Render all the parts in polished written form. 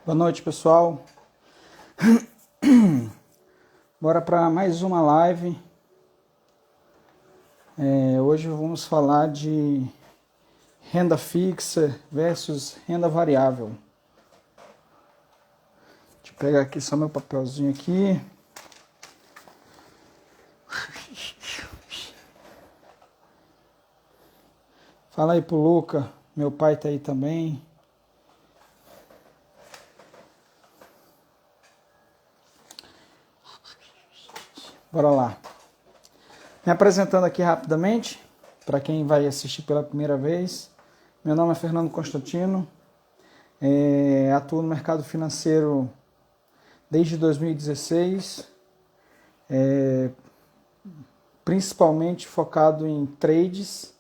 Boa noite, pessoal. Bora para mais uma live. Hoje vamos falar de renda fixa versus renda variável. Deixa eu pegar aqui só meu papelzinho aqui. Fala aí pro Luca, meu pai tá aí também. Bora lá. Me apresentando aqui rapidamente, para quem vai assistir pela primeira vez. Meu nome é Fernando Constantino, atuo no mercado financeiro desde 2016, principalmente focado em trades,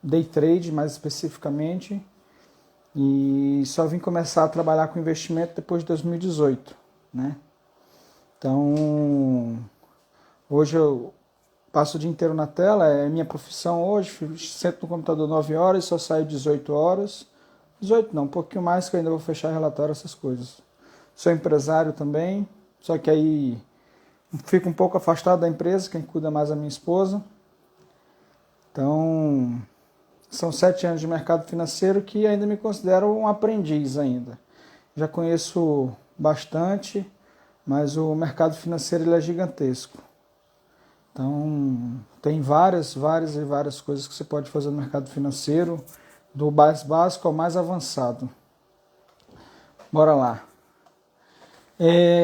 day trade mais especificamente, e só vim começar a trabalhar com investimento depois de 2018, né? Então, hoje eu passo o dia inteiro na tela, é minha profissão hoje, sento no computador 9 horas, só saio 18 horas. 18 não, um pouquinho mais que eu ainda vou fechar relatório, essas coisas. Sou empresário também, só que aí fico um pouco afastado da empresa, quem cuida mais é a minha esposa. Então, são 7 anos de mercado financeiro que ainda me considero um aprendiz ainda. Já conheço bastante, mas o mercado financeiro ele é gigantesco. Então, tem várias coisas que você pode fazer no mercado financeiro, do mais básico ao mais avançado. Bora lá.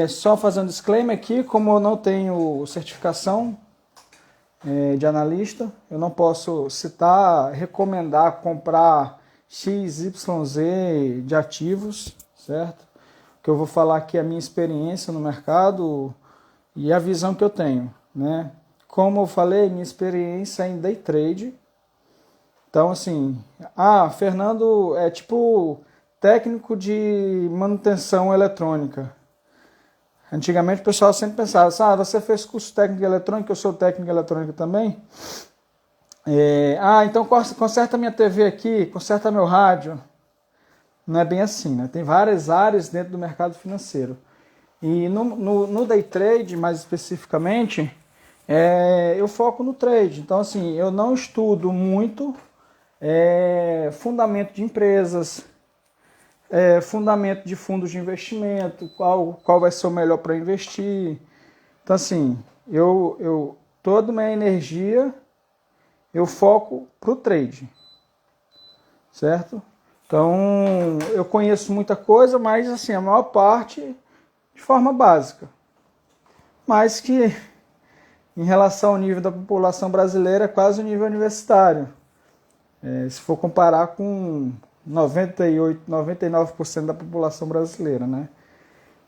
Só fazendo disclaimer aqui, como eu não tenho certificação de analista, eu não posso citar, recomendar comprar XYZ de ativos, certo? Que eu vou falar aqui a minha experiência no mercado e a visão que eu tenho, né? Como eu falei, minha experiência é em day trade. Então, assim, Fernando é tipo técnico de manutenção eletrônica. Antigamente o pessoal sempre pensava, você fez curso técnico de eletrônica, eu sou técnico de eletrônica também. Então conserta minha TV aqui, conserta meu rádio. Não é bem assim, né? Tem várias áreas dentro do mercado financeiro. E no day trade, mais especificamente, eu foco no trade. Então, assim, eu não estudo muito fundamento de empresas, fundamento de fundos de investimento, qual vai ser o melhor para investir. Então, assim, toda a minha energia eu foco para o trade, certo? Então, eu conheço muita coisa, mas assim, a maior parte de forma básica. Mas que, em relação ao nível da população brasileira, é quase o nível universitário. Se for comparar com 98, 99% da população brasileira, né?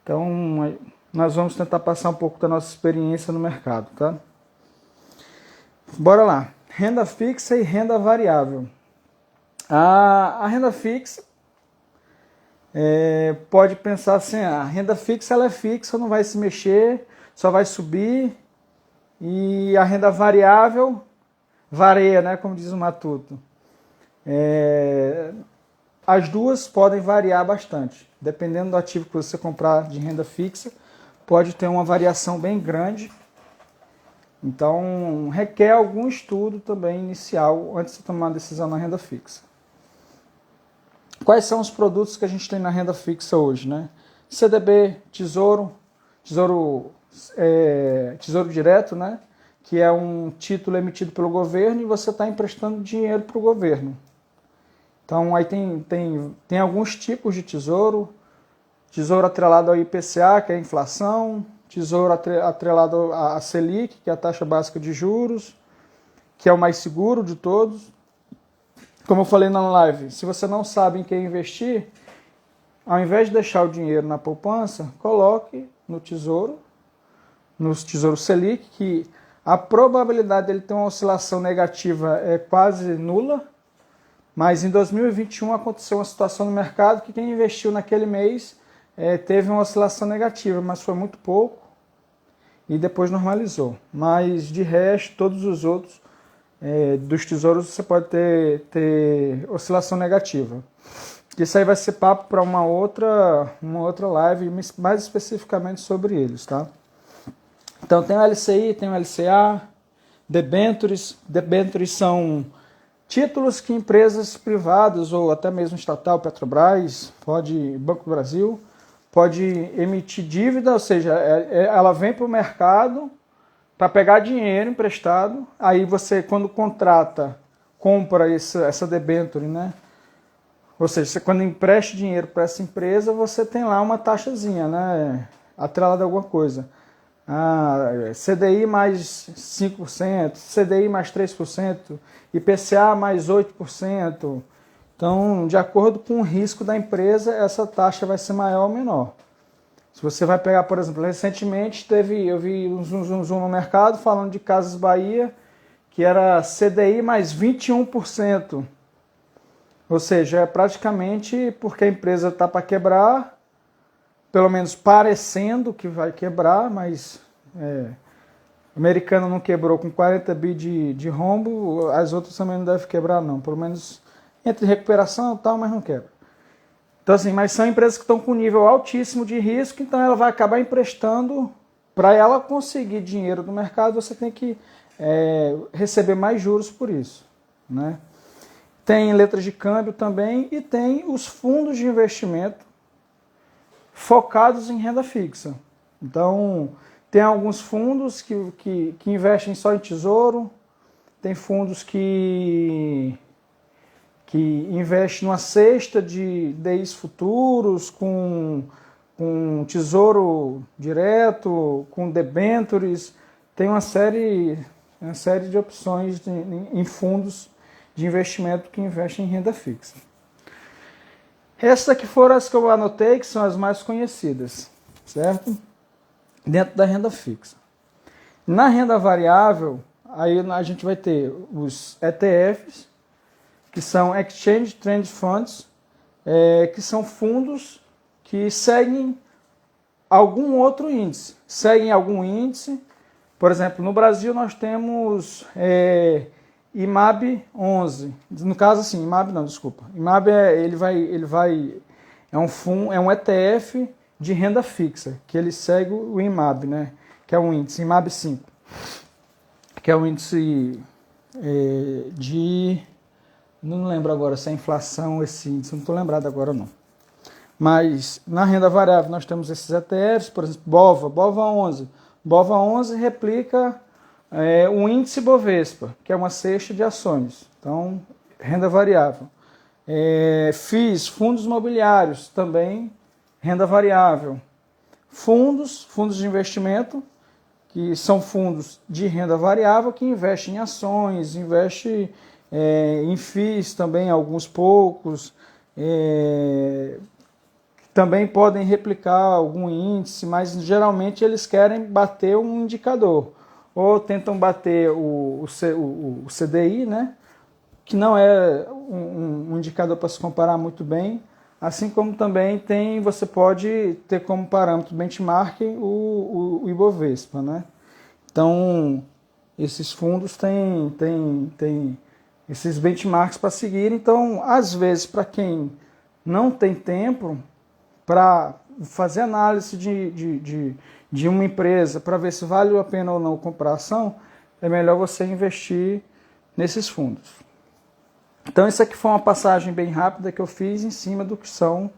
Então, nós vamos tentar passar um pouco da nossa experiência no mercado, tá? Bora lá. Renda fixa e renda variável. A renda fixa, pode pensar assim, a renda fixa ela é fixa, não vai se mexer, só vai subir, e a renda variável varia, né, como diz o Matuto. As duas podem variar bastante, dependendo do ativo que você comprar de renda fixa, pode ter uma variação bem grande. Então, requer algum estudo também inicial antes de tomar uma decisão na renda fixa. Quais são os produtos que a gente tem na renda fixa hoje, né? CDB, tesouro direto, né? Que é um título emitido pelo governo e você está emprestando dinheiro para o governo. Então, aí tem alguns tipos de tesouro atrelado ao IPCA, que é a inflação, tesouro atrelado à Selic, que é a taxa básica de juros, que é o mais seguro de todos. Como eu falei na live, se você não sabe em que investir, ao invés de deixar o dinheiro na poupança, coloque no tesouro Selic, que a probabilidade dele ter uma oscilação negativa é quase nula, mas em 2021 aconteceu uma situação no mercado que quem investiu naquele mês teve uma oscilação negativa, mas foi muito pouco e depois normalizou. Mas de resto, todos os outros dos tesouros você pode ter oscilação negativa. Isso aí vai ser papo para uma outra live, mais especificamente sobre eles, tá? Então tem o LCI, tem o LCA, debêntures. Debêntures são títulos que empresas privadas ou até mesmo estatal, Petrobras, Banco do Brasil, pode emitir dívida, ou seja, ela vem para o mercado para pegar dinheiro emprestado, aí você, quando compra essa debênture, né? Ou seja, você, quando empresta dinheiro para essa empresa, você tem lá uma taxazinha, né? Atrelada a alguma coisa. CDI mais 5%, CDI mais 3%, IPCA mais 8%. Então, de acordo com o risco da empresa, essa taxa vai ser maior ou menor. Se você vai pegar, por exemplo, recentemente eu vi um zoom no mercado falando de Casas Bahia, que era CDI mais 21%. Ou seja, é praticamente porque a empresa está para quebrar, pelo menos parecendo que vai quebrar, mas o americano não quebrou com 40 bi de rombo, as outras também não devem quebrar não, pelo menos entre recuperação e tal, mas não quebra. Então assim, mas são empresas que estão com nível altíssimo de risco, então ela vai acabar emprestando, para ela conseguir dinheiro do mercado, você tem que receber mais juros por isso, né? Tem letras de câmbio também e tem os fundos de investimento focados em renda fixa. Então, tem alguns fundos que investem só em tesouro, tem fundos que investem numa cesta de DIs futuros, com tesouro direto, com debêntures, tem uma série de opções em fundos de investimento que investem em renda fixa. Essas aqui foram as que eu anotei, que são as mais conhecidas, certo? Dentro da renda fixa. Na renda variável, aí a gente vai ter os ETFs, que são Exchange Trend Funds, que são fundos que seguem algum outro índice. Seguem algum índice, por exemplo, no Brasil nós temos IMAB 11. No caso assim, IMAB não, desculpa. IMAB é um ETF de renda fixa, que ele segue o IMAB, né? Que é um índice, IMAB 5, que é um índice não lembro agora se é inflação esse índice, não estou lembrado agora não. Mas na renda variável nós temos esses ETFs, por exemplo, BOVA 11. BOVA 11 replica o índice Bovespa, que é uma cesta de ações. Então, renda variável. FIIs, fundos imobiliários, também renda variável. Fundos de investimento, que são fundos de renda variável que investem em ações, investem em FIIs também, alguns poucos. Também podem replicar algum índice, mas geralmente eles querem bater um indicador. Ou tentam bater o CDI, né? Que não é um indicador para se comparar muito bem, assim como também você pode ter como parâmetro benchmark o Ibovespa, né? Então, esses fundos têm esses benchmarks para seguir. Então, às vezes, para quem não tem tempo para fazer análise de uma empresa, para ver se vale a pena ou não comprar ação, é melhor você investir nesses fundos. Então, isso aqui foi uma passagem bem rápida que eu fiz em cima do que são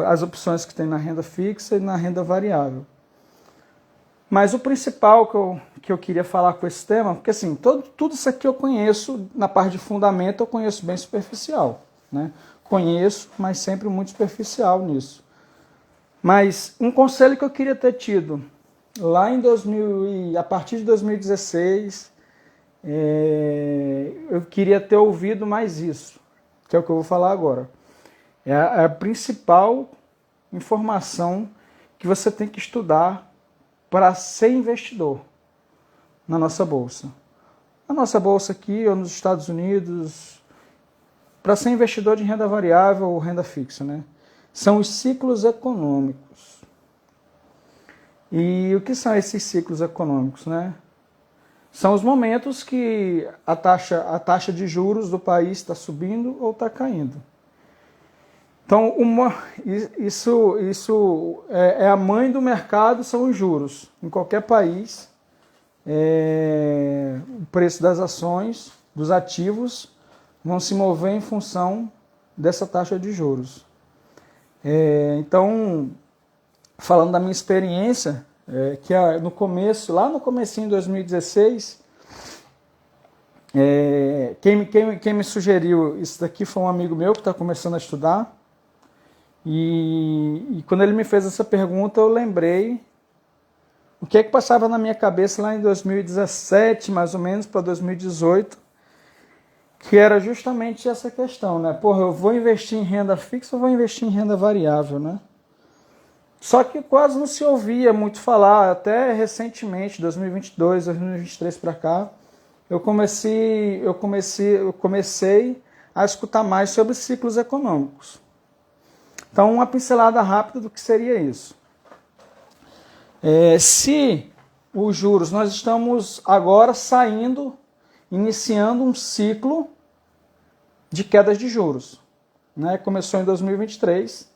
as opções que tem na renda fixa e na renda variável. Mas o principal que eu queria falar com esse tema, porque assim, tudo isso aqui eu conheço, na parte de fundamento eu conheço bem superficial, né? Conheço, mas sempre muito superficial nisso. Mas um conselho que eu queria ter tido lá a partir de 2016, eu queria ter ouvido mais isso, que é o que eu vou falar agora. É a principal informação que você tem que estudar para ser investidor na nossa bolsa. Na nossa bolsa aqui ou nos Estados Unidos, para ser investidor de renda variável ou renda fixa, né? São os ciclos econômicos. E o que são esses ciclos econômicos, né? São os momentos que a taxa de juros do país está subindo ou está caindo. Então, isso é a mãe do mercado, são os juros. Em qualquer país, o preço das ações, dos ativos, vão se mover em função dessa taxa de juros. Então, falando da minha experiência, que no começo, lá no comecinho de 2016, quem me sugeriu isso daqui foi um amigo meu que está começando a estudar. E quando ele me fez essa pergunta, eu lembrei o que é que passava na minha cabeça lá em 2017, mais ou menos, para 2018, que era justamente essa questão, né? Porra, eu vou investir em renda fixa ou vou investir em renda variável, né? Só que quase não se ouvia muito falar, até recentemente, 2022, 2023 para cá, eu comecei a escutar mais sobre ciclos econômicos. Então, uma pincelada rápida do que seria isso. Se os juros, nós estamos agora iniciando um ciclo de quedas de juros, né? Começou em 2023,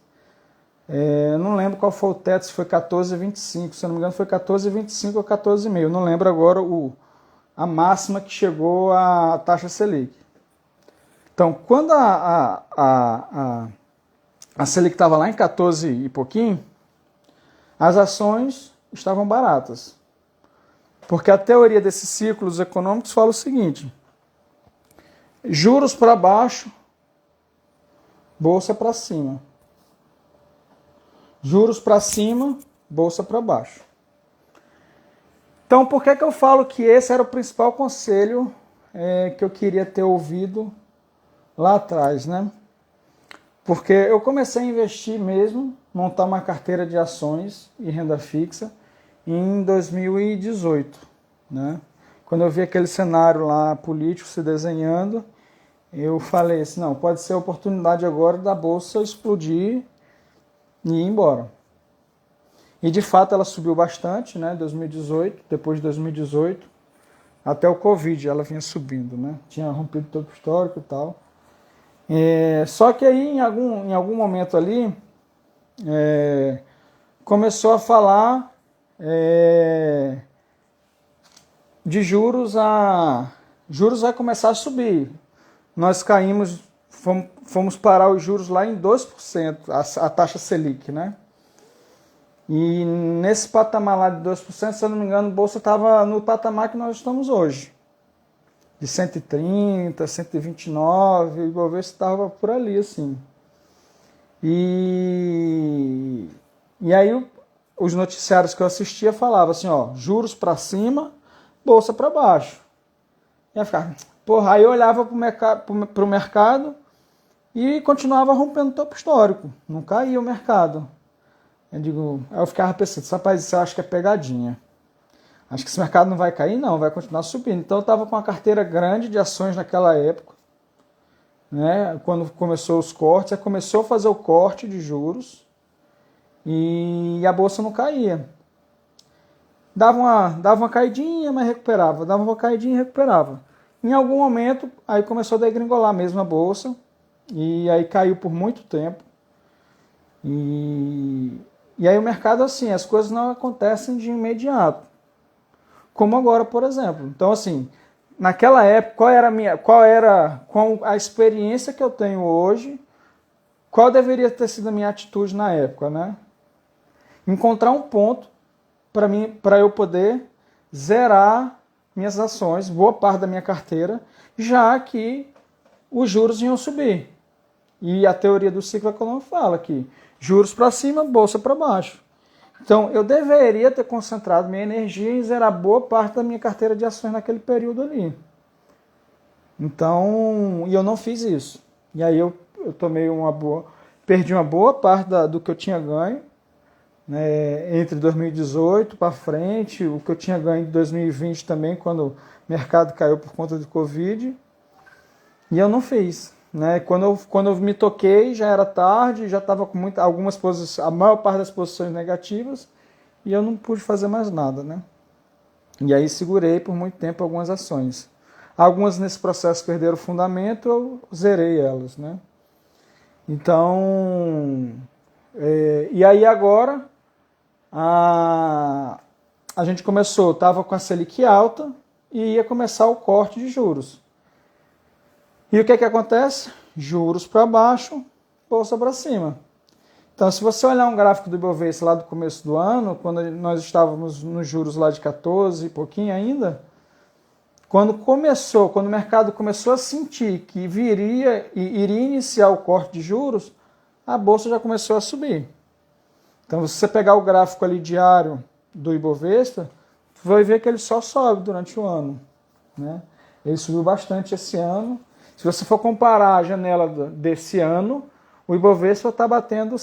não lembro qual foi o teto, se foi 14,25, se eu não me engano foi 14,25 ou 14,5, não lembro agora a máxima que chegou à taxa Selic. Então, quando a Selic estava lá em 14 e pouquinho, as ações estavam baratas. Porque a teoria desses ciclos econômicos fala o seguinte: juros para baixo, bolsa para cima. Juros para cima, bolsa para baixo. Então, por que eu falo que esse era o principal conselho que eu queria ter ouvido lá atrás, né? Porque eu comecei a investir mesmo, montar uma carteira de ações e renda fixa em 2018, né? Quando eu vi aquele cenário lá político se desenhando, eu falei assim, não, pode ser a oportunidade agora da bolsa explodir e ir embora. E de fato ela subiu bastante, né? 2018, depois de 2018, até o Covid ela vinha subindo, né? Tinha rompido o topo histórico e tal. Só que aí em algum momento ali começou a falar de juros, juros vai começar a subir. Nós caímos, fomos parar os juros lá em 2%, a taxa Selic, né? E nesse patamar lá de 2%, se eu não me engano, a bolsa estava no patamar que nós estamos hoje. De 130, 129, o Ibovespa estava por ali, assim. E aí os noticiários que eu assistia falavam assim, ó, juros para cima, bolsa para baixo. E aí ficava, porra, aí eu olhava para o mercado e continuava rompendo o topo histórico, não caía o mercado. Aí eu ficava pensando, rapaz, isso eu acho que é pegadinha. Acho que esse mercado não vai cair, não, vai continuar subindo. Então eu estava com uma carteira grande de ações naquela época, né? Quando começou os cortes, aí começou a fazer o corte de juros e a bolsa não caía. Dava uma caidinha, mas recuperava. Dava uma caidinha e recuperava. Em algum momento, aí começou a degringolar mesmo a bolsa e aí caiu por muito tempo. E aí o mercado, assim, as coisas não acontecem de imediato. Como agora, por exemplo. Então, assim, naquela época, qual a experiência que eu tenho hoje, qual deveria ter sido a minha atitude na época, né? Encontrar um ponto para eu poder zerar minhas ações, boa parte da minha carteira, já que os juros iam subir. E a teoria do ciclo econômico fala que juros para cima, bolsa para baixo. Então, eu deveria ter concentrado minha energia em zerar boa parte da minha carteira de ações naquele período ali. Então, e eu não fiz isso. E aí eu perdi uma boa parte do que eu tinha ganho, né, entre 2018 para frente, o que eu tinha ganho em 2020 também, quando o mercado caiu por conta do Covid. E eu não fiz. Né? Quando eu me toquei, já era tarde, já estava com algumas posições, a maior parte das posições negativas, e eu não pude fazer mais nada, né? E aí segurei por muito tempo algumas ações. Algumas nesse processo perderam o fundamento, eu zerei elas, né? Então, e aí agora a gente começou, estava com a Selic alta e ia começar o corte de juros. E o que acontece? Juros para baixo, bolsa para cima. Então, se você olhar um gráfico do Ibovespa lá do começo do ano, quando nós estávamos nos juros lá de 14 e pouquinho ainda, quando o mercado começou a sentir que iria iniciar o corte de juros, a bolsa já começou a subir. Então, se você pegar o gráfico ali diário do Ibovespa, vai ver que ele só sobe durante o ano, né? Ele subiu bastante esse ano. Se você for comparar a janela desse ano, o Ibovespa está batendo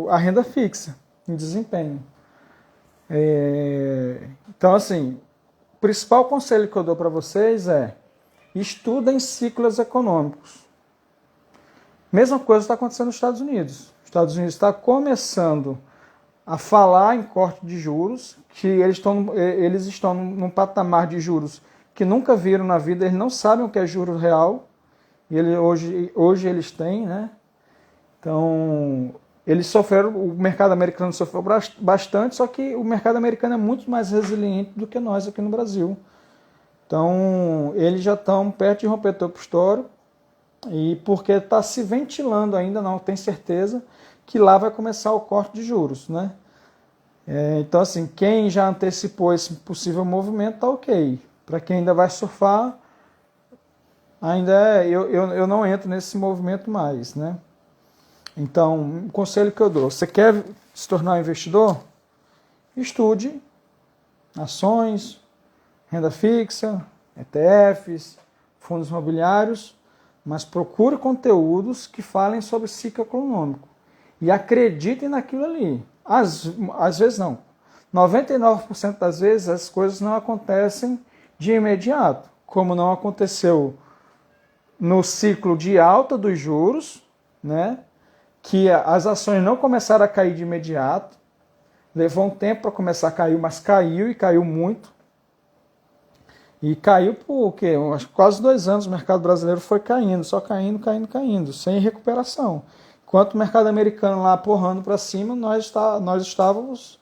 a renda fixa em desempenho. Então, assim, o principal conselho que eu dou para vocês é: estudem ciclos econômicos. Mesma coisa está acontecendo nos Estados Unidos. Os Estados Unidos está começando a falar em corte de juros, que eles estão num patamar de juros que nunca viram na vida, eles não sabem o que é juro real, e hoje eles têm, né? Então, eles sofreram, o mercado americano sofreu bastante, só que o mercado americano é muito mais resiliente do que nós aqui no Brasil. Então, eles já estão perto de romper topo histórico, e porque está se ventilando ainda, não tem certeza, que lá vai começar o corte de juros, né? Então, assim, quem já antecipou esse possível movimento está ok. Para quem ainda vai surfar, eu não entro nesse movimento mais, né? Então, um conselho que eu dou: você quer se tornar um investidor? Estude ações, renda fixa, ETFs, fundos imobiliários, mas procure conteúdos que falem sobre ciclo econômico. E acreditem naquilo ali. Às vezes não. 99% das vezes as coisas não acontecem de imediato, como não aconteceu no ciclo de alta dos juros, né? Que as ações não começaram a cair de imediato, levou um tempo para começar a cair, mas caiu e caiu muito. E caiu por quê? Acho que quase 2 anos o mercado brasileiro foi caindo, só caindo, sem recuperação. Enquanto o mercado americano lá porrando para cima, nós estávamos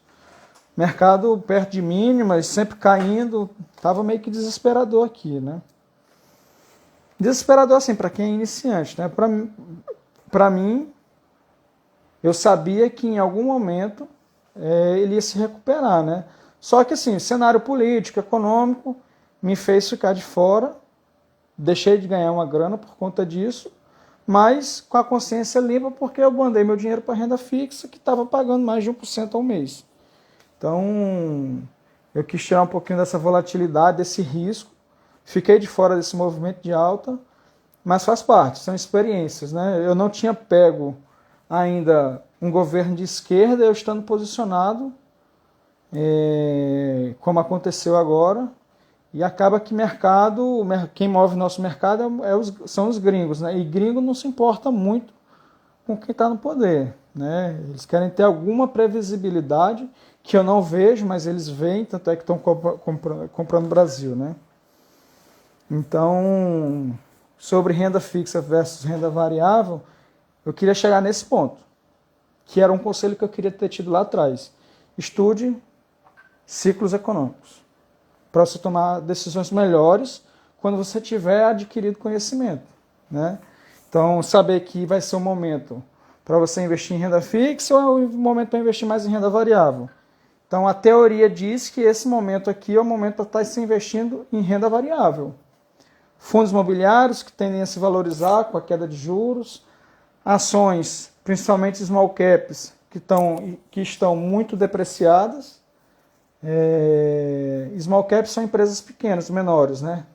mercado perto de mínimas, sempre caindo, estava meio que desesperador aqui, né? Desesperador assim para quem é iniciante, né? Para mim, eu sabia que em algum momento ele ia se recuperar, né? Só que assim, o cenário político, econômico me fez ficar de fora, deixei de ganhar uma grana por conta disso, mas com a consciência limpa, porque eu mandei meu dinheiro para renda fixa, que estava pagando mais de 1% ao mês. Então, eu quis tirar um pouquinho dessa volatilidade, desse risco, fiquei de fora desse movimento de alta, mas faz parte, são experiências, né? Eu não tinha pego ainda um governo de esquerda, eu estando posicionado, como aconteceu agora, e acaba que quem move nosso mercado são os gringos, né? E gringo não se importa muito com quem está no poder, né? Eles querem ter alguma previsibilidade, que eu não vejo, mas eles veem, tanto é que estão comprando no Brasil, né? Então, sobre renda fixa versus renda variável, eu queria chegar nesse ponto, que era um conselho que eu queria ter tido lá atrás. Estude ciclos econômicos, para você tomar decisões melhores quando você tiver adquirido conhecimento, né? Então, saber que vai ser um momento para você investir em renda fixa ou é um momento para investir mais em renda variável. Então, a teoria diz que esse momento aqui é o momento para estar se investindo em renda variável. Fundos imobiliários que tendem a se valorizar com a queda de juros, ações, principalmente small caps, que estão muito depreciadas. Small caps são empresas pequenas, menores, né?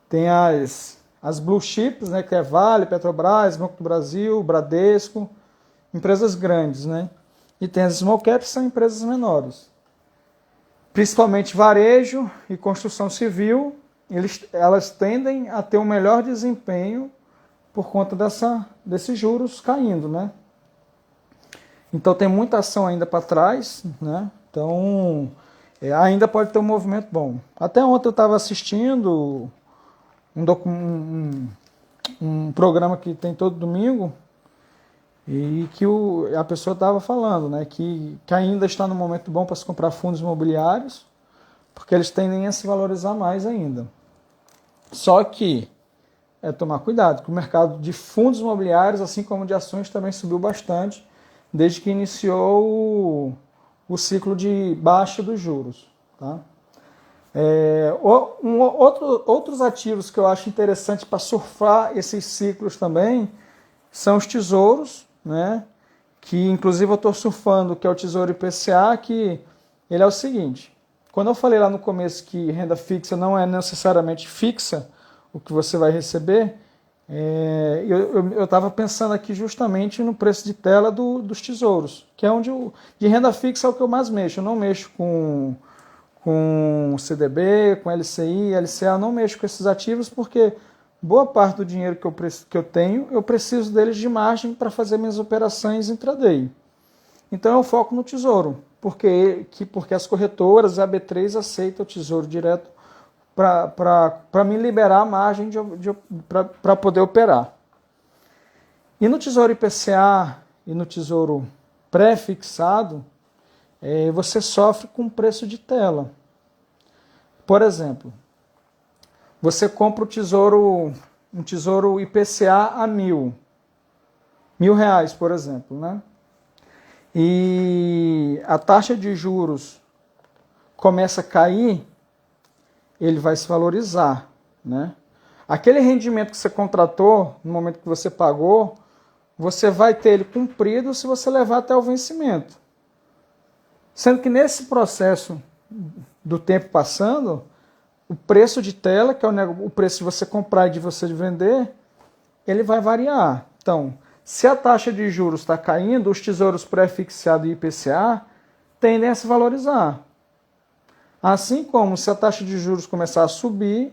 Tem as blue chips, né, que é Vale, Petrobras, Banco do Brasil, Bradesco, empresas grandes, né? E tem as small caps, que são empresas menores. Principalmente varejo e construção civil, elas tendem a ter um melhor desempenho por conta desses juros caindo, né? Então tem muita ação ainda para trás, né? Então ainda pode ter um movimento bom. Até ontem eu estava assistindo um programa que tem todo domingo, E que a pessoa estava falando, né, que ainda está no momento bom para se comprar fundos imobiliários, porque eles tendem a se valorizar mais ainda. Só que é tomar cuidado, que o mercado de fundos imobiliários, assim como de ações, também subiu bastante desde que iniciou o ciclo de baixa dos juros. Tá? Outros ativos que eu acho interessante para surfar esses ciclos também são os tesouros, né? Que inclusive eu estou surfando, que é o Tesouro IPCA, que ele é o seguinte: quando eu falei lá no começo que renda fixa não é necessariamente fixa o que você vai receber, eu estava pensando aqui justamente no preço de tela dos tesouros, que é onde de renda fixa é o que eu mais mexo. Eu não mexo com CDB, com LCI, LCA, eu não mexo com esses ativos porque boa parte do dinheiro que eu tenho, eu preciso deles de margem para fazer minhas operações intraday. Então eu foco no tesouro, porque as corretoras, a B3 aceita o tesouro direto para me liberar a margem para poder operar. E no tesouro IPCA e no tesouro pré-fixado, você sofre com preço de tela. Por exemplo, você compra um tesouro IPCA a R$ 1.000, por exemplo, né? E a taxa de juros começa a cair, ele vai se valorizar, né? Aquele rendimento que você contratou, no momento que você pagou, você vai ter ele cumprido se você levar até o vencimento. Sendo que nesse processo do tempo passando, o preço de tela, que é o preço de você comprar e de você vender, ele vai variar. Então, se a taxa de juros está caindo, os tesouros pré-fixados e IPCA tendem a se valorizar. Assim como se a taxa de juros começar a subir,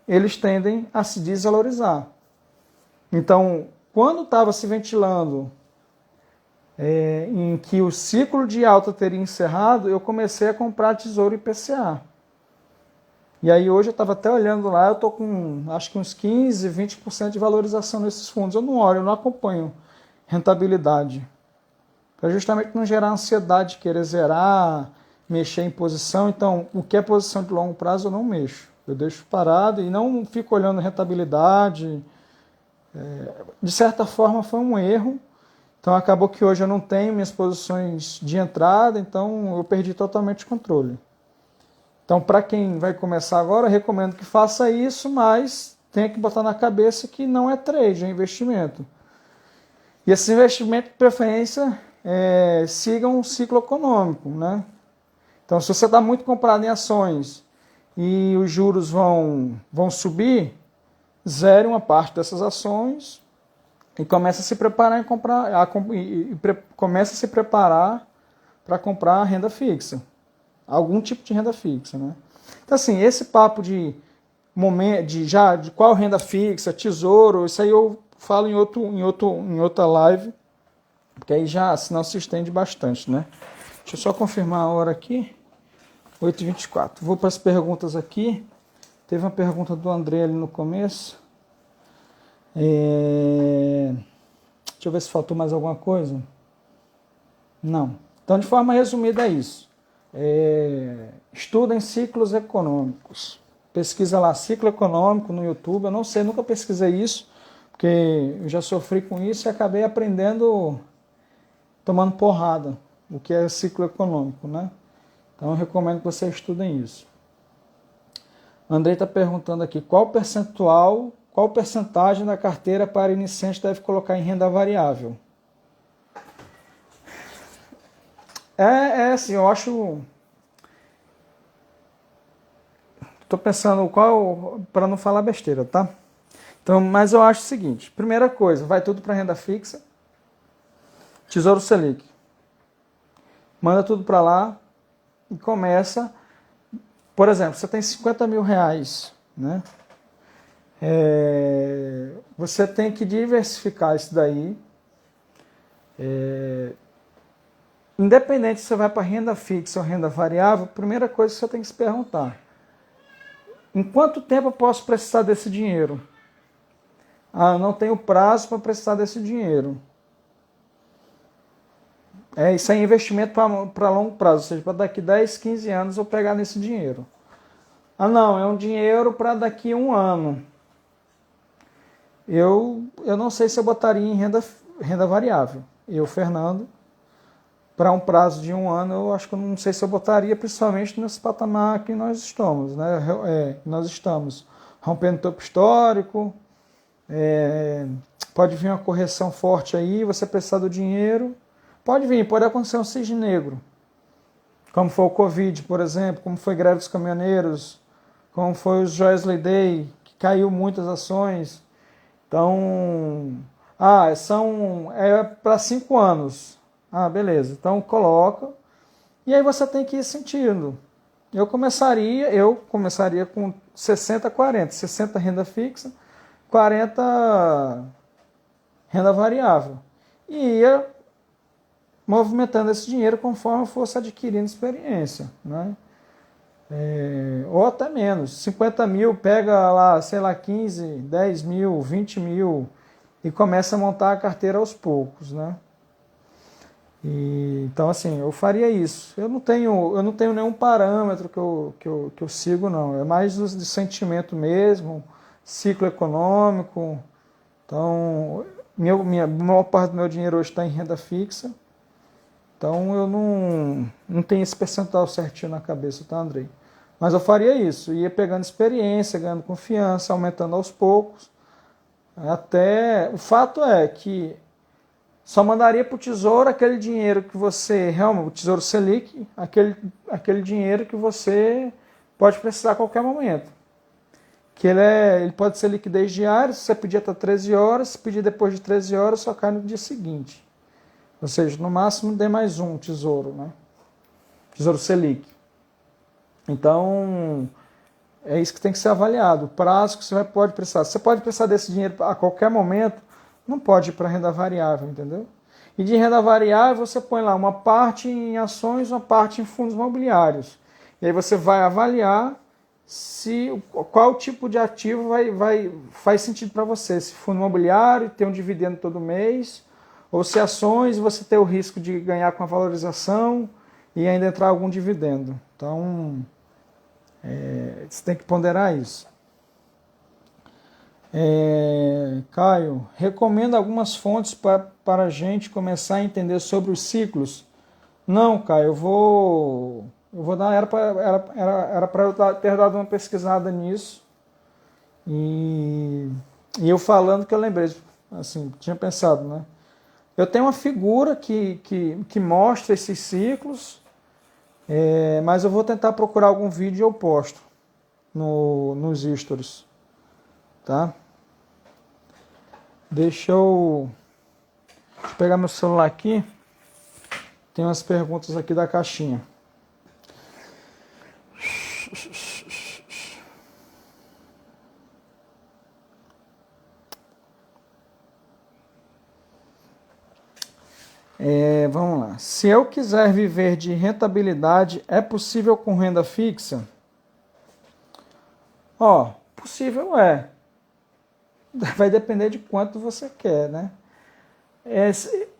eles tendem a se desvalorizar. Então, quando estava se ventilando em que o ciclo de alta teria encerrado, eu comecei a comprar tesouro IPCA. E aí hoje eu estava até olhando lá, eu estou com acho que uns 15, 20% de valorização nesses fundos. Eu não olho, eu não acompanho rentabilidade. Para justamente não gerar ansiedade, querer zerar, mexer em posição. Então, o que é posição de longo prazo eu não mexo. Eu deixo parado e não fico olhando rentabilidade. De certa forma foi um erro. Então acabou que hoje eu não tenho minhas posições de entrada, então eu perdi totalmente o controle. Então, para quem vai começar agora, eu recomendo que faça isso, mas tenha que botar na cabeça que não é trade, é investimento. E esse investimento, de preferência, siga um ciclo econômico, né? Então, se você está muito comprado em ações e os juros vão subir, zere uma parte dessas ações e comece a se preparar comece a se preparar para comprar renda fixa. Algum tipo de renda fixa, né? Então, assim, esse papo de qual renda fixa, tesouro, isso aí eu falo em outra live, porque aí senão se estende bastante, né? Deixa eu só confirmar a hora aqui, 8h24. Vou para as perguntas aqui. Teve uma pergunta do André ali no começo. Deixa eu ver se faltou mais alguma coisa. Não. Então, de forma resumida, é isso. Estuda em ciclos econômicos. Pesquisa lá, ciclo econômico no YouTube. Eu não sei, nunca pesquisei isso, porque eu já sofri com isso e acabei aprendendo tomando porrada, o que é ciclo econômico, né? Então eu recomendo que vocês estudem isso. Andrei está perguntando aqui, qual percentagem da carteira para iniciante deve colocar em renda variável? Assim, eu acho... Estou pensando para não falar besteira, tá? Então, mas eu acho o seguinte, primeira coisa, vai tudo para renda fixa, Tesouro Selic. Manda tudo para lá e começa... Por exemplo, você tem R$50 mil, né? Você tem que diversificar isso daí. Independente se você vai para renda fixa ou renda variável, a primeira coisa que você tem que se perguntar: em quanto tempo eu posso precisar desse dinheiro? Eu não tenho prazo para precisar desse dinheiro. Isso é investimento para longo prazo, ou seja, para daqui 10, 15 anos eu pegar nesse dinheiro. Ah, não, é um dinheiro para daqui a um ano. Eu não sei se eu botaria em renda variável. Eu, Fernando, para um prazo de um ano, eu acho que eu não sei se eu botaria, principalmente nesse patamar que nós estamos, né? Nós estamos rompendo topo histórico, pode vir uma correção forte aí, você precisar do dinheiro, pode acontecer um cisne negro, como foi o Covid, por exemplo, como foi greve dos caminhoneiros, como foi o Joesley Day, que caiu muitas ações. Então, é para 5 anos. Ah, beleza. Então coloca. E aí você tem que ir sentindo. Eu começaria com 60-40. 60 renda fixa, 40 renda variável. E ia movimentando esse dinheiro conforme eu fosse adquirindo experiência, né? Ou até menos. 50 mil, pega lá, sei lá, 15, 10 mil, 20 mil e começa a montar a carteira aos poucos, né? Então, assim, eu faria isso. Eu não tenho nenhum parâmetro que eu sigo, não. É mais de sentimento mesmo, ciclo econômico. Então, a maior parte do meu dinheiro hoje está em renda fixa. Então, eu não tenho esse percentual certinho na cabeça, tá, Andrei? Mas eu faria isso. Ia pegando experiência, ganhando confiança, aumentando aos poucos. O fato é que só mandaria para o Tesouro aquele dinheiro que você, realmente, o Tesouro Selic, aquele dinheiro que você pode precisar a qualquer momento. Que ele pode ser liquidez diária, se você pedir até 13 horas, se pedir depois de 13 horas, só cai no dia seguinte. Ou seja, no máximo dê mais um Tesouro, né? Tesouro Selic. Então, é isso que tem que ser avaliado. O prazo que você pode precisar. Você pode precisar desse dinheiro a qualquer momento, não pode ir para renda variável, entendeu? E de renda variável você põe lá uma parte em ações, uma parte em fundos imobiliários. E aí você vai avaliar qual tipo de ativo faz sentido para você. Se fundo imobiliário tem um dividendo todo mês, ou se ações você tem o risco de ganhar com a valorização e ainda entrar algum dividendo. Então, você tem que ponderar isso. Caio, recomenda algumas fontes para a gente começar a entender sobre os ciclos? Não, Caio, eu vou dar. Era para eu ter dado uma pesquisada nisso. E eu falando que eu lembrei, assim, tinha pensado, né? Eu tenho uma figura que mostra esses ciclos, mas eu vou tentar procurar algum vídeo e eu posto nos stories, tá? Deixa eu pegar meu celular aqui. Tem umas perguntas aqui da caixinha. Vamos lá. Se eu quiser viver de rentabilidade, é possível com renda fixa? Possível é. Vai depender de quanto você quer, né?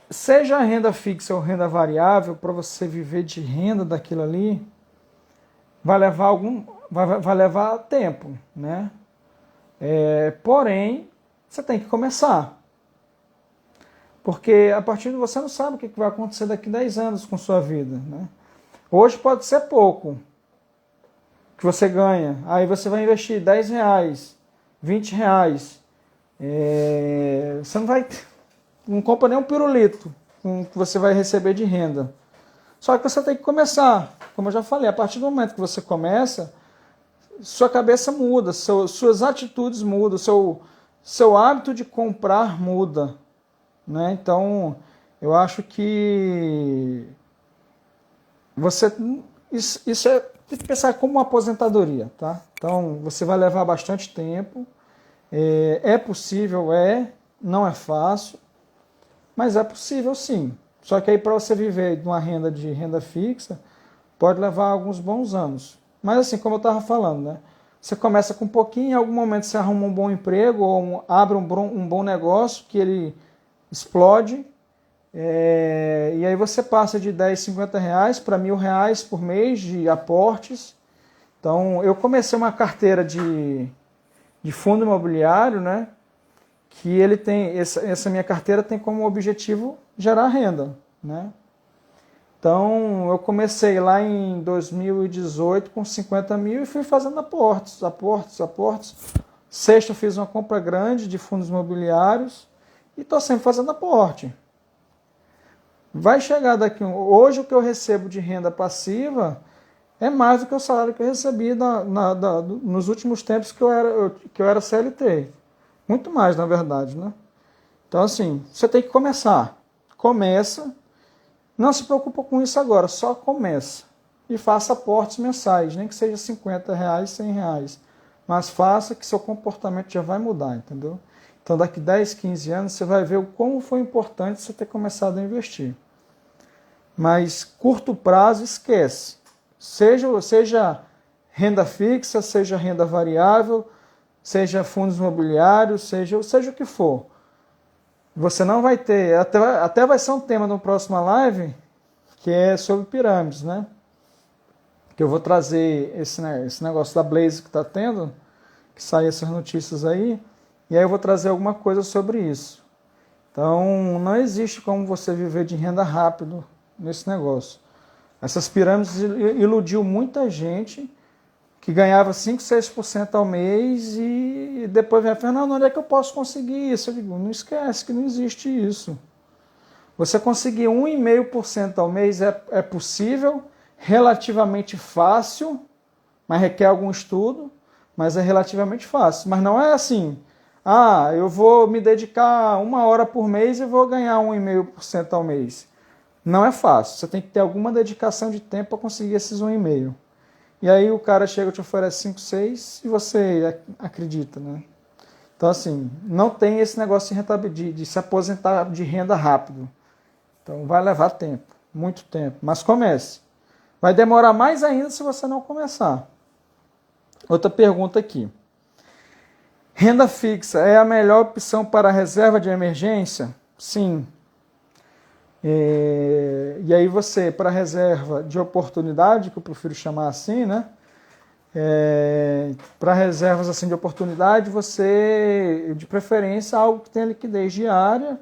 Seja renda fixa ou renda variável, para você viver de renda daquilo ali, vai levar tempo, né? Porém, você tem que começar. Porque a partir de você não sabe o que vai acontecer daqui a 10 anos com sua vida, né? Hoje pode ser pouco que você ganha. Aí você vai investir R$10, R$20. Você não compra nem um pirulito que você vai receber de renda. Só que você tem que começar. Como eu já falei, a partir do momento que você começa, sua cabeça muda, suas atitudes mudam, seu hábito de comprar muda, né? Então, eu acho que isso tem que pensar como uma aposentadoria, tá? Então, você vai levar bastante tempo. É possível, não é fácil, mas é possível sim. Só que aí para você viver de uma renda fixa, pode levar alguns bons anos. Mas assim, como eu estava falando, né? Você começa com um pouquinho, em algum momento você arruma um bom emprego ou abre um bom negócio que ele explode, E aí você passa de 10, 50 reais para R$ 1.000 por mês de aportes. Então, eu comecei uma carteira de fundo imobiliário, né? Que ele tem, essa minha carteira tem como objetivo gerar renda, né? Então, eu comecei lá em 2018 com 50 mil e fui fazendo aportes. Sexta eu fiz uma compra grande de fundos imobiliários e estou sempre fazendo aporte. Vai chegar daqui... Hoje o que eu recebo de renda passiva é mais do que o salário que eu recebi nos últimos tempos que eu era CLT. Muito mais, na verdade, né? Então, assim, você tem que começar. Começa. Não se preocupa com isso agora, só começa. E faça aportes mensais, nem que seja R$ 50, R$ 100. Mas faça que seu comportamento já vai mudar, entendeu? Então, daqui 10, 15 anos, você vai ver o como foi importante você ter começado a investir. Mas, curto prazo, esquece. Seja renda fixa, seja renda variável, seja fundos imobiliários, seja o que for. Você não vai ter, até vai ser um tema no próxima live, que é sobre pirâmides, né? Que eu vou trazer esse negócio da Blaze que está tendo, que saem essas notícias aí, e aí eu vou trazer alguma coisa sobre isso. Então, não existe como você viver de renda rápido nesse negócio. Essas pirâmides iludiu muita gente que ganhava 5, 6% ao mês e depois vem a Fernando, onde é que eu posso conseguir isso? Eu digo, não esquece que não existe isso. Você conseguir 1,5% ao mês é possível, relativamente fácil, mas requer algum estudo, mas é relativamente fácil. Mas não é assim, eu vou me dedicar 1 hora por mês e vou ganhar 1,5% ao mês. Não é fácil, você tem que ter alguma dedicação de tempo para conseguir esses 1,5%. E aí o cara chega e te oferece 5, 6 e você acredita, né? Então, assim, não tem esse negócio de se aposentar de renda rápido. Então, vai levar tempo, muito tempo. Mas comece. Vai demorar mais ainda se você não começar. Outra pergunta aqui. Renda fixa é a melhor opção para reserva de emergência? Sim. E aí você, para reserva de oportunidade, que eu prefiro chamar assim, né? Para reservas assim de oportunidade, você, de preferência, algo que tenha liquidez diária,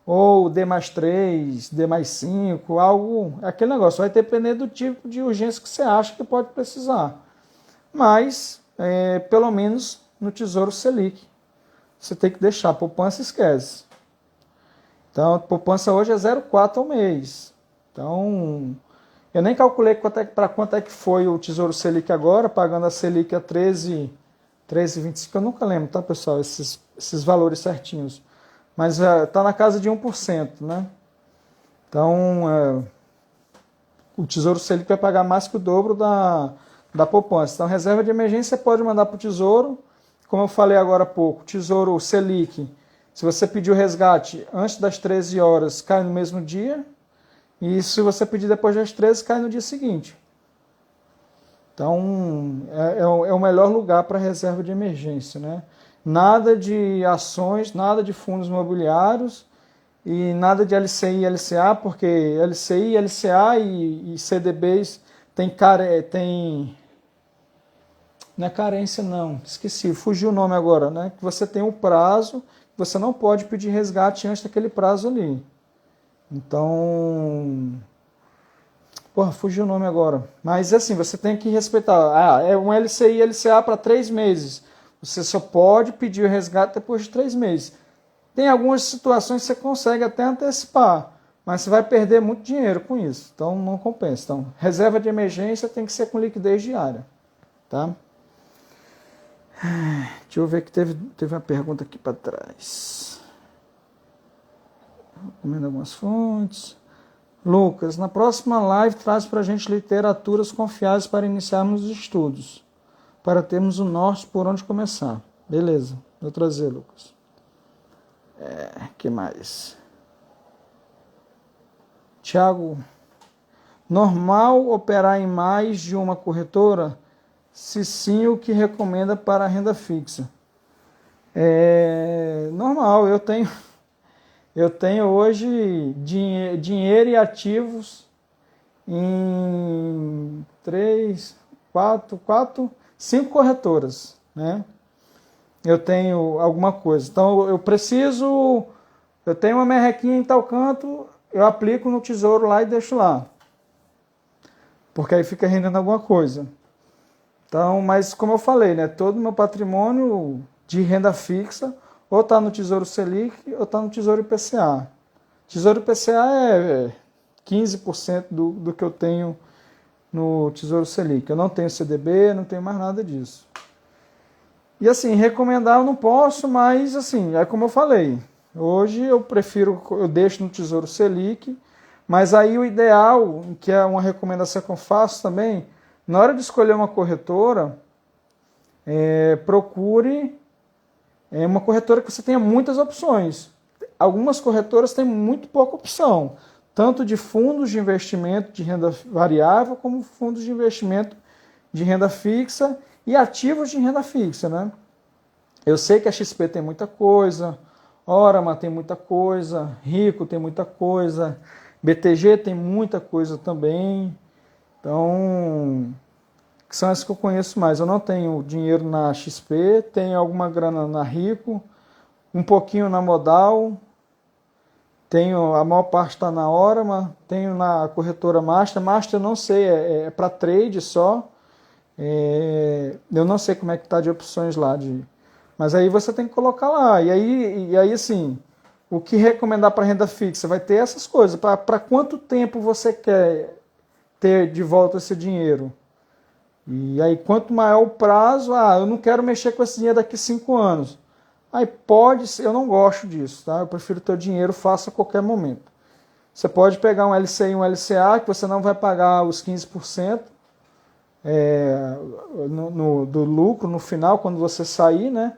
ou D+3, D+5, algo, aquele negócio. Vai depender do tipo de urgência que você acha que pode precisar. Mas, pelo menos no Tesouro Selic, você tem que deixar. Poupança esquece. Então, a poupança hoje é 0,4 ao mês. Então, eu nem calculei para quanto é que foi o Tesouro Selic agora, pagando a Selic a 13,25. Eu nunca lembro, tá, pessoal, esses valores certinhos. Mas está na casa de 1%, né? Então, o Tesouro Selic vai pagar mais que o dobro da poupança. Então, reserva de emergência você pode mandar para o Tesouro. Como eu falei agora há pouco, Tesouro Selic, se você pedir o resgate antes das 13 horas, cai no mesmo dia. E se você pedir depois das 13, cai no dia seguinte. Então, é o melhor lugar para reserva de emergência, né? Nada de ações, nada de fundos imobiliários e nada de LCI e LCA, porque LCI, LCA e CDBs tem não é carência não, esqueci, fugiu o nome agora, né? Que você tem um prazo, você não pode pedir resgate antes daquele prazo ali. Então, fugiu o nome agora. Mas assim, você tem que respeitar. É um LCI, LCA para 3 meses. Você só pode pedir o resgate depois de 3 meses. Tem algumas situações que você consegue até antecipar, mas você vai perder muito dinheiro com isso. Então, não compensa. Então, reserva de emergência tem que ser com liquidez diária. Tá? Deixa eu ver que teve uma pergunta aqui para trás. Recomendo algumas fontes. Lucas, na próxima live traz para a gente literaturas confiáveis para iniciarmos os estudos, para termos o norte por onde começar. Beleza, vou trazer, Lucas. Que mais? Tiago, normal operar em mais de uma corretora? Se sim, o que recomenda para a renda fixa? Normal, eu eu tenho hoje dinheiro e ativos em 5 corretoras, né? Eu tenho alguma coisa. Então eu tenho uma merrequinha em tal canto, eu aplico no tesouro lá e deixo lá. Porque aí fica rendendo alguma coisa. Então, mas como eu falei, né, todo o meu patrimônio de renda fixa ou está no Tesouro Selic ou está no Tesouro IPCA. Tesouro IPCA é 15% do que eu tenho no Tesouro Selic. Eu não tenho CDB, não tenho mais nada disso. E assim, recomendar eu não posso, mas assim, é como eu falei. Hoje eu deixo no Tesouro Selic, mas aí o ideal, que é uma recomendação que eu faço também, na hora de escolher uma corretora, procure uma corretora que você tenha muitas opções. Algumas corretoras têm muito pouca opção, tanto de fundos de investimento de renda variável, como fundos de investimento de renda fixa e ativos de renda fixa, né? Eu sei que a XP tem muita coisa, Orama tem muita coisa, Rico tem muita coisa, BTG tem muita coisa também. Então, são as que eu conheço mais. Eu não tenho dinheiro na XP, tenho alguma grana na Rico, um pouquinho na Modal, tenho, a maior parte está na Orama, tenho na corretora Master. Master eu não sei, é para trade só. Eu não sei como é que está de opções lá. Mas aí você tem que colocar lá. E aí assim, o que recomendar para renda fixa? Vai ter essas coisas. Para quanto tempo você quer ter de volta esse dinheiro? E aí, quanto maior o prazo, eu não quero mexer com esse dinheiro daqui 5 anos. Aí pode ser, eu não gosto disso, tá? Eu prefiro ter o dinheiro, faça a qualquer momento. Você pode pegar um LCI e um LCA, que você não vai pagar os 15% do lucro no final, quando você sair, né?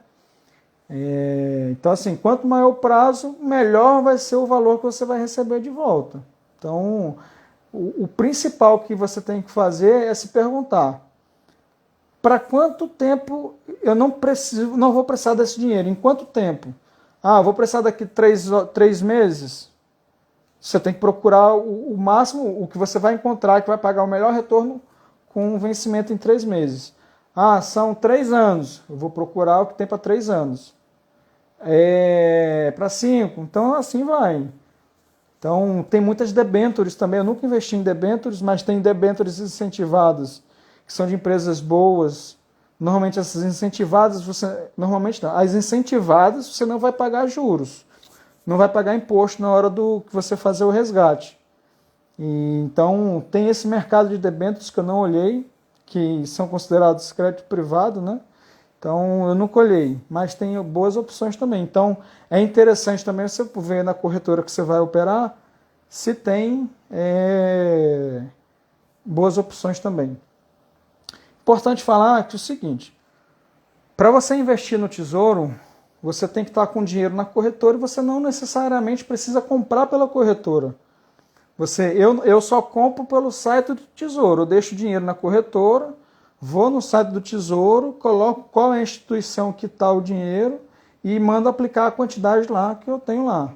Então, assim, quanto maior o prazo, melhor vai ser o valor que você vai receber de volta. Então, o principal que você tem que fazer é se perguntar: para quanto tempo eu não vou precisar desse dinheiro? Em quanto tempo? Vou precisar daqui 3 meses? Você tem que procurar o máximo, o que você vai encontrar, que vai pagar o melhor retorno com um vencimento em 3 meses. São 3 anos. Eu vou procurar o que tem para 3 anos. Para 5. Então, assim vai. Então, tem muitas debêntures também. Eu nunca investi em debêntures, mas tem debêntures incentivadas, que são de empresas boas. Normalmente essas incentivadas, as incentivadas você não vai pagar juros, não vai pagar imposto na hora do que você fazer o resgate. Então tem esse mercado de debêntures que eu não olhei, que são considerados crédito privado, né? Então eu nunca olhei, mas tem boas opções também. Então é interessante também você ver na corretora que você vai operar se tem boas opções também. Importante falar que é o seguinte: para você investir no Tesouro, você tem que estar com dinheiro na corretora e você não necessariamente precisa comprar pela corretora. Eu só compro pelo site do Tesouro. Eu deixo o dinheiro na corretora, vou no site do Tesouro, coloco qual é a instituição que está o dinheiro e mando aplicar a quantidade lá que eu tenho lá.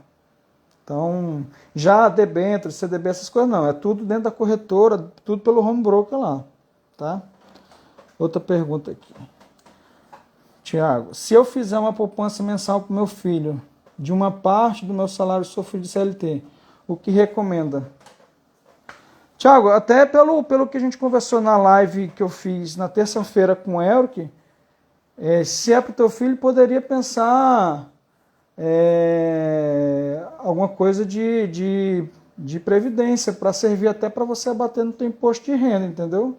Então, já debênture, CDB, essas coisas não. É tudo dentro da corretora, tudo pelo home broker lá. Tá? Outra pergunta aqui. Tiago, se eu fizer uma poupança mensal para o meu filho, de uma parte do meu salário sofrido de CLT, o que recomenda? Tiago, até pelo que a gente conversou na live que eu fiz na terça-feira com o Elric, se é para o teu filho, poderia pensar alguma coisa de previdência, para servir até para você abater no teu imposto de renda, entendeu?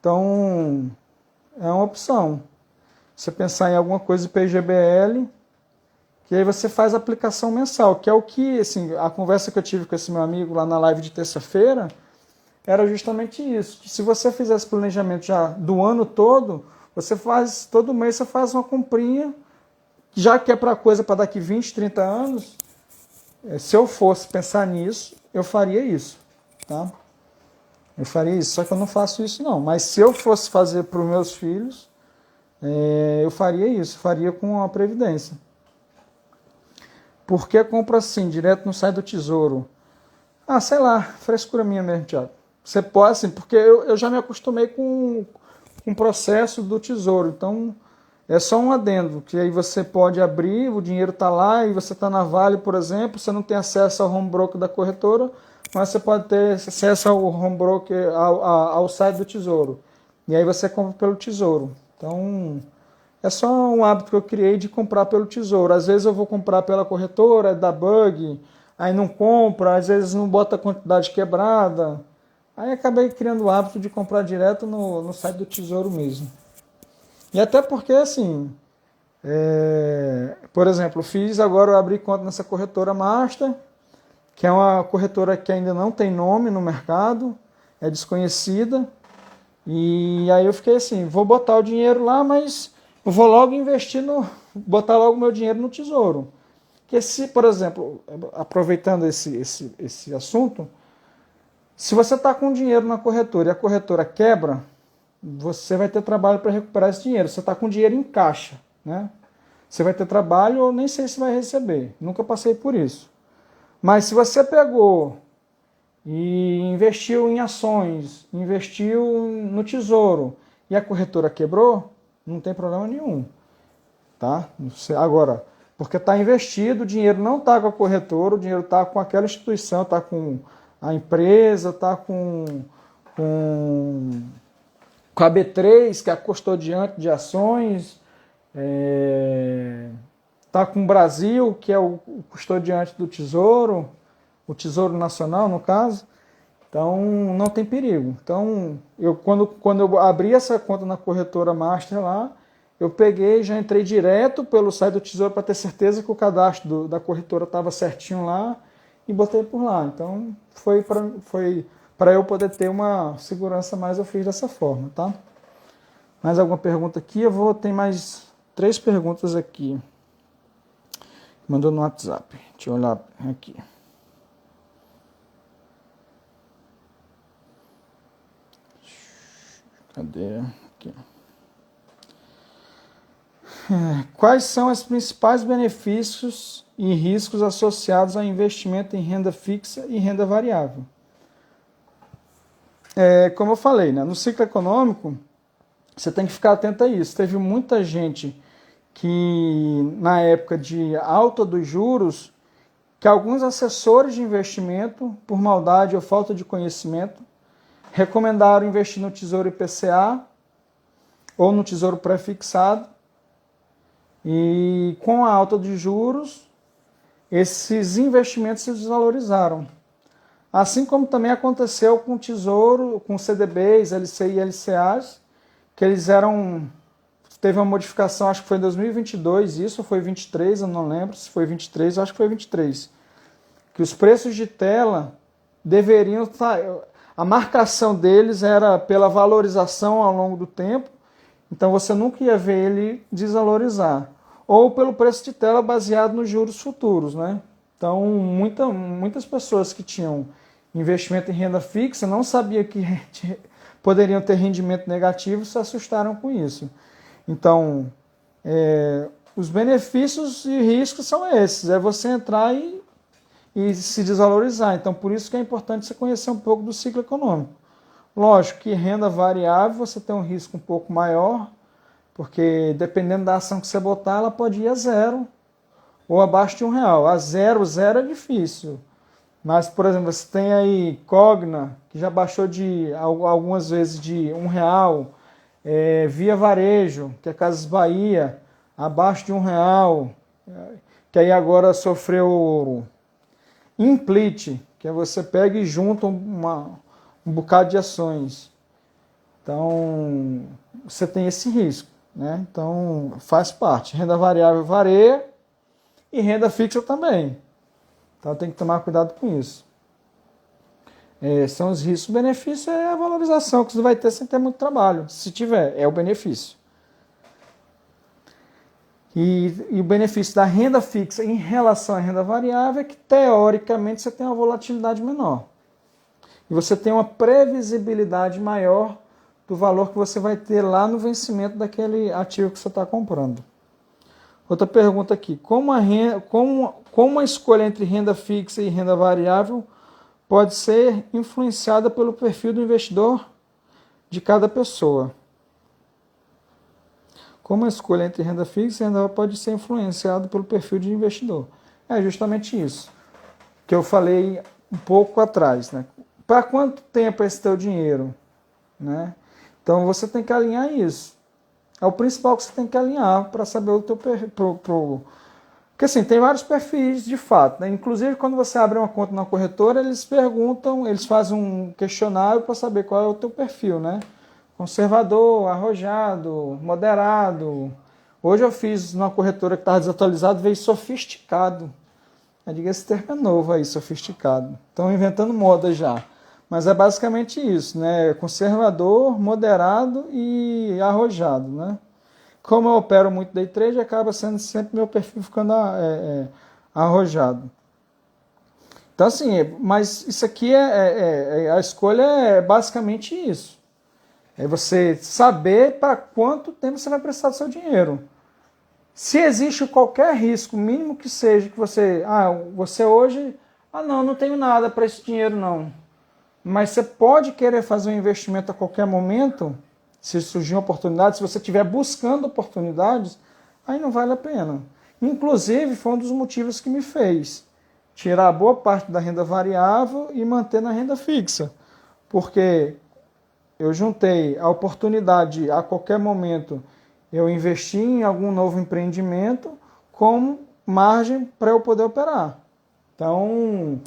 Então, é uma opção. Você pensar em alguma coisa de PGBL, que aí você faz a aplicação mensal, que é o que, assim, a conversa que eu tive com esse meu amigo lá na live de terça-feira, era justamente isso, que se você fizer esse planejamento já do ano todo, todo mês você faz uma comprinha, já que é para coisa para daqui 20, 30 anos, se eu fosse pensar nisso, eu faria isso, tá? Eu faria isso, só que eu não faço isso não. Mas se eu fosse fazer para os meus filhos, eu faria isso, faria com a Previdência. Por que compra assim, direto no site do Tesouro? Ah, sei lá, frescura minha mesmo, Thiago. Você pode, assim, porque eu já me acostumei com o processo do Tesouro. Então, é só um adendo, que aí você pode abrir, o dinheiro está lá e você está na Vale, por exemplo, você não tem acesso ao home broker da corretora, mas você pode ter acesso ao home broker, ao site do Tesouro. E aí você compra pelo Tesouro. Então, é só um hábito que eu criei de comprar pelo Tesouro. Às vezes eu vou comprar pela corretora, dá bug, aí não compra, às vezes não bota a quantidade quebrada. Aí acabei criando o hábito de comprar direto no site do Tesouro mesmo. E até porque, assim, por exemplo, eu abri conta nessa corretora Master, que é uma corretora que ainda não tem nome no mercado, é desconhecida. E aí eu fiquei assim, vou botar o dinheiro lá, mas eu vou logo botar logo meu dinheiro no Tesouro. Porque se, por exemplo, aproveitando esse assunto, se você está com dinheiro na corretora e a corretora quebra, você vai ter trabalho para recuperar esse dinheiro. Você está com dinheiro em caixa, né? Você vai ter trabalho ou nem sei se vai receber. Nunca passei por isso. Mas se você pegou e investiu em ações, investiu no Tesouro e a corretora quebrou, não tem problema nenhum. Tá? Agora, porque está investido, o dinheiro não está com a corretora, o dinheiro está com aquela instituição, está com a empresa, está com a B3, que é a custodiante de ações, está com o Brasil, que é o custodiante do Tesouro, o Tesouro Nacional, no caso. Então, não tem perigo. Então, quando eu abri essa conta na corretora Master lá, eu peguei, já entrei direto pelo site do Tesouro para ter certeza que o cadastro da corretora estava certinho lá e botei por lá. Então, foi para eu poder ter uma segurança mais, eu fiz dessa forma, tá? Mais alguma pergunta aqui? Tem mais 3 perguntas aqui. Mandou no WhatsApp. Deixa eu olhar aqui. Cadê? Aqui. Quais são os principais benefícios e riscos associados ao investimento em renda fixa e renda variável? Como eu falei, né, no ciclo econômico, você tem que ficar atento a isso. Teve muita gente que, na época de alta dos juros, que alguns assessores de investimento, por maldade ou falta de conhecimento, recomendaram investir no Tesouro IPCA ou no Tesouro pré-fixado. E com a alta de juros, esses investimentos se desvalorizaram. Assim como também aconteceu com o Tesouro, com CDBs, LCI e LCAs, que eles teve uma modificação, acho que foi em 2022, isso, ou foi 23, eu não lembro se foi 23, eu acho que foi 23, que os preços de tela deveriam estar, a marcação deles era pela valorização ao longo do tempo, então você nunca ia ver ele desvalorizar, ou pelo preço de tela baseado nos juros futuros, né? Então, muitas pessoas que tinham investimento em renda fixa não sabiam que poderiam ter rendimento negativo, se assustaram com isso. Então, os benefícios e riscos são esses, é você entrar e se desvalorizar. Então, por isso que é importante você conhecer um pouco do ciclo econômico. Lógico que renda variável você tem um risco um pouco maior, porque dependendo da ação que você botar, ela pode ir a 0 ou abaixo de R$1. A 0 é difícil. Mas, por exemplo, você tem aí Cogna, que já baixou algumas vezes de R$1, Via Varejo, que é Casas Bahia, abaixo de R$1, que aí agora sofreu Implit, que é você pega e junta um bocado de ações. Então, você tem esse risco, né? Então, faz parte. Renda variável varia e renda fixa também. Então tem que tomar cuidado com isso. São os riscos. O benefício é a valorização que você vai ter sem ter muito trabalho. Se tiver, é o benefício. E o benefício da renda fixa em relação à renda variável é que, teoricamente, você tem uma volatilidade menor. E você tem uma previsibilidade maior do valor que você vai ter lá no vencimento daquele ativo que você está comprando. Outra pergunta aqui. Como a escolha entre renda fixa e renda variável pode ser influenciada pelo perfil do investidor de cada pessoa? Como a escolha entre renda fixa e renda variável pode ser influenciada pelo perfil de investidor? É justamente isso que eu falei um pouco atrás, né? Para quanto tempo é esse teu dinheiro, né? Então você tem que alinhar isso. É o principal que você tem que alinhar para saber o teu perfil. Porque assim, tem vários perfis de fato, né? Inclusive quando você abre uma conta na corretora, eles perguntam, eles fazem um questionário para saber qual é o teu perfil, né? Conservador, arrojado, moderado. Hoje eu fiz numa corretora que estava desatualizado, veio sofisticado. Eu digo, esse termo é novo aí, sofisticado. Estão inventando moda já. Mas é basicamente isso, né? Conservador, moderado e arrojado, né? Como eu opero muito day trade, acaba sendo sempre meu perfil ficando arrojado. Então, assim, mas isso aqui a escolha é basicamente isso. É você saber para quanto tempo você vai prestar do seu dinheiro. Se existe qualquer risco, mínimo que seja, que você hoje, não tenho nada para esse dinheiro não. Mas você pode querer fazer um investimento a qualquer momento, se surgir uma oportunidade, se você estiver buscando oportunidades, aí não vale a pena. Inclusive, foi um dos motivos que me fez tirar boa parte da renda variável e manter na renda fixa. Porque eu juntei a oportunidade a qualquer momento eu investir em algum novo empreendimento como margem para eu poder operar. Então,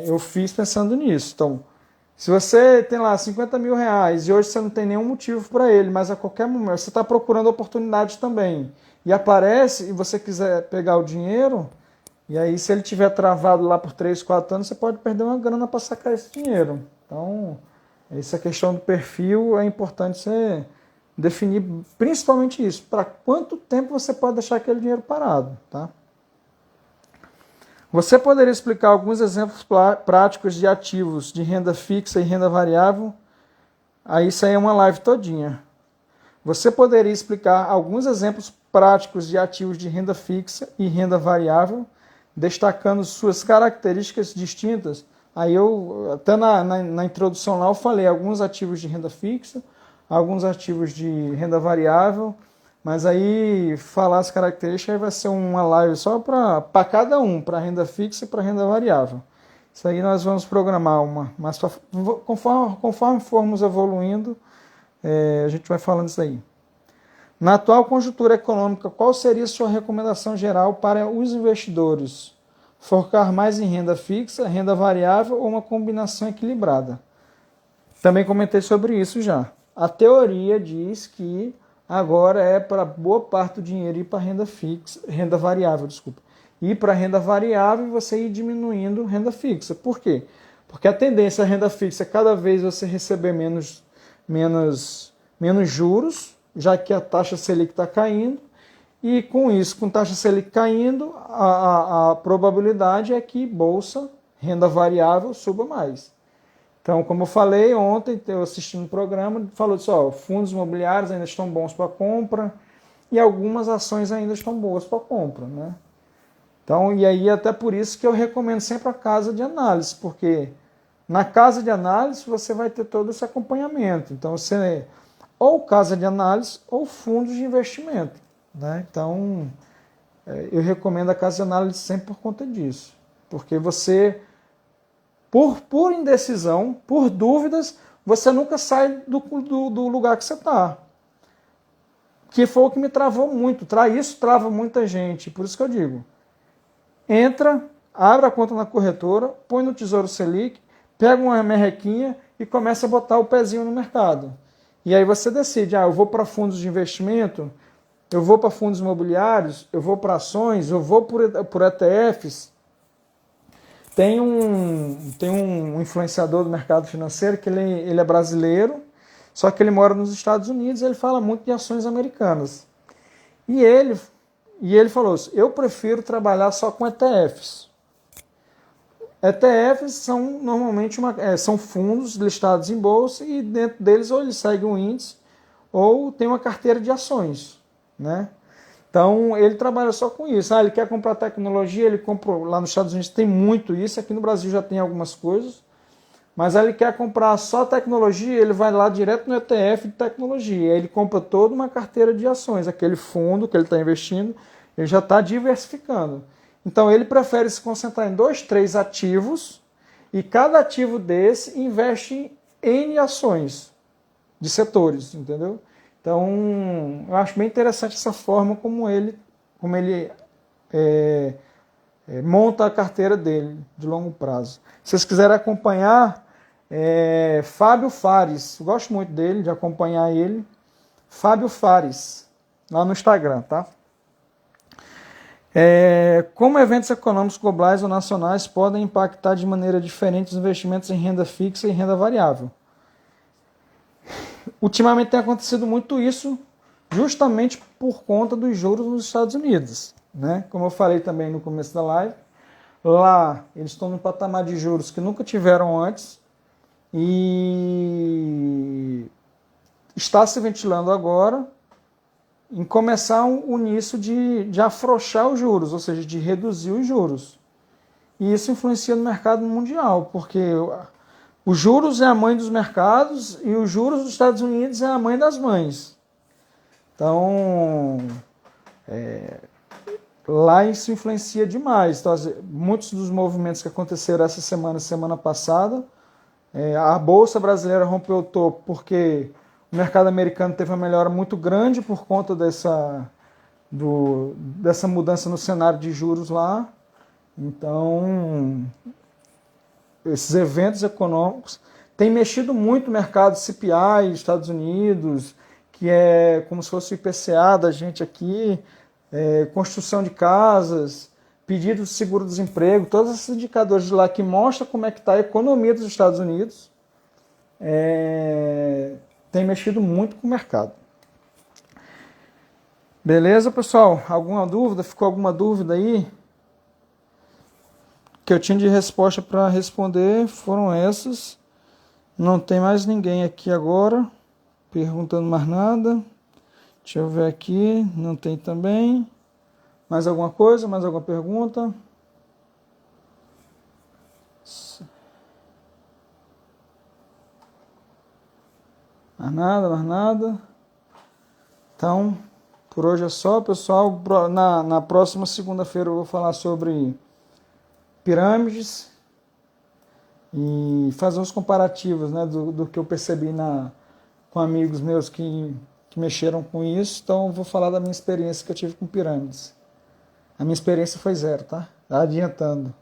eu fiz pensando nisso. Então, se você tem lá 50 mil reais e hoje você não tem nenhum motivo para ele, mas a qualquer momento você está procurando oportunidade também, e aparece e você quiser pegar o dinheiro, e aí se ele tiver travado lá por 3, 4 anos, você pode perder uma grana para sacar esse dinheiro. Então, essa questão do perfil é importante você definir principalmente isso. Para quanto tempo você pode deixar aquele dinheiro parado, tá? Você poderia explicar alguns exemplos práticos de ativos de renda fixa e renda variável? Aí isso aí é uma live todinha. Você poderia explicar alguns exemplos práticos de ativos de renda fixa e renda variável, destacando suas características distintas? Aí até na introdução lá eu falei alguns ativos de renda fixa, alguns ativos de renda variável, mas aí falar as características vai ser uma live só para cada um, para renda fixa e para renda variável. Isso aí nós vamos programar uma, mas conforme formos evoluindo, a gente vai falando isso aí. Na atual conjuntura econômica, qual seria a sua recomendação geral para os investidores? Focar mais em renda fixa, renda variável ou uma combinação equilibrada? Também comentei sobre isso já. A teoria diz que agora é para boa parte do dinheiro ir para renda fixa, renda variável, desculpa. Ir para renda variável e você ir diminuindo renda fixa. Por quê? Porque a tendência à renda fixa é cada vez você receber menos juros, já que a taxa Selic está caindo, e com isso, com taxa Selic caindo, a probabilidade é que bolsa, renda variável, suba mais. Então, como eu falei ontem, eu assisti um programa, falou disso, fundos imobiliários ainda estão bons para compra e algumas ações ainda estão boas para compra, né? Então, e aí até por isso que eu recomendo sempre a casa de análise, porque na casa de análise você vai ter todo esse acompanhamento. Então, você ou casa de análise ou fundos de investimento, né? Então, eu recomendo a casa de análise sempre por conta disso, porque você... Por indecisão, por dúvidas, você nunca sai do lugar que você está. Que foi o que me travou muito. Isso trava muita gente. Por isso que eu digo. Entra, abre a conta na corretora, põe no Tesouro Selic, pega uma merrequinha e começa a botar o pezinho no mercado. E aí você decide, eu vou para fundos de investimento, eu vou para fundos imobiliários, eu vou para ações, eu vou por ETFs. Tem um influenciador do mercado financeiro que ele é brasileiro, só que ele mora nos Estados Unidos e ele fala muito de ações americanas. E ele falou assim, eu prefiro trabalhar só com ETFs. ETFs são normalmente são fundos listados em bolsa e dentro deles ou ele segue um índice ou tem uma carteira de ações, né? Então, ele trabalha só com isso. Ele quer comprar tecnologia, ele compra. Lá nos Estados Unidos tem muito isso, aqui no Brasil já tem algumas coisas. Mas ele quer comprar só tecnologia, ele vai lá direto no ETF de tecnologia. Aí ele compra toda uma carteira de ações. Aquele fundo que ele está investindo, ele já está diversificando. Então, ele prefere se concentrar em 2, 3 ativos, e cada ativo desse investe em N ações de setores, entendeu? Então, eu acho bem interessante essa forma como ele monta a carteira dele de longo prazo. Se vocês quiserem acompanhar, Fábio Fares, eu gosto muito dele, de acompanhar ele. Fábio Fares, lá no Instagram, tá? Como eventos econômicos globais ou nacionais podem impactar de maneira diferente os investimentos em renda fixa e renda variável? Ultimamente tem acontecido muito isso, justamente por conta dos juros nos Estados Unidos, né? Como eu falei também no começo da live, lá eles estão num patamar de juros que nunca tiveram antes e está se ventilando agora em começar o início de afrouxar os juros, ou seja, de reduzir os juros. E isso influencia no mercado mundial, porque os juros é a mãe dos mercados e os juros dos Estados Unidos é a mãe das mães. Então, lá isso influencia demais. Então, muitos dos movimentos que aconteceram essa semana passada, a Bolsa Brasileira rompeu o topo porque o mercado americano teve uma melhora muito grande por conta dessa mudança no cenário de juros lá. Então, esses eventos econômicos têm mexido muito o mercado CPI, Estados Unidos, que é como se fosse o IPCA da gente aqui, construção de casas, pedido de seguro-desemprego, todos esses indicadores de lá que mostram como é que está a economia dos Estados Unidos, tem mexido muito com o mercado. Beleza, pessoal? Alguma dúvida? Ficou alguma dúvida aí? Que eu tinha de resposta para responder foram essas. Não tem mais ninguém aqui agora perguntando mais nada. Deixa eu ver aqui. Não tem também. Mais alguma coisa? Mais alguma pergunta? Mais nada, mais nada. Então, por hoje é só, pessoal. Na próxima segunda-feira eu vou falar sobre pirâmides e fazer uns comparativos, né, do que eu percebi com amigos meus que mexeram com isso. Então, eu vou falar da minha experiência que eu tive com pirâmides. A minha experiência foi 0, tá? Adiantando.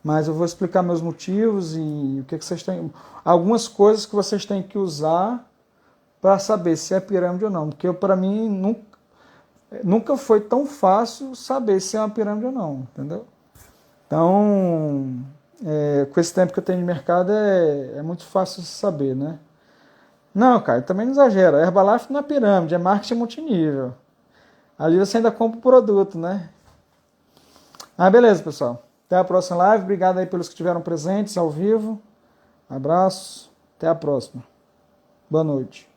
Mas eu vou explicar meus motivos e o que vocês têm. Algumas coisas que vocês têm que usar para saber se é pirâmide ou não. Porque para mim nunca foi tão fácil saber se é uma pirâmide ou não, entendeu? Então, com esse tempo que eu tenho de mercado, é muito fácil de saber, né? Não, cara, também não exagera. A Herbalife não é pirâmide, é marketing multinível. Ali você ainda compra o produto, né? Beleza, pessoal. Até a próxima live. Obrigado aí pelos que estiveram presentes ao vivo. Abraço. Até a próxima. Boa noite.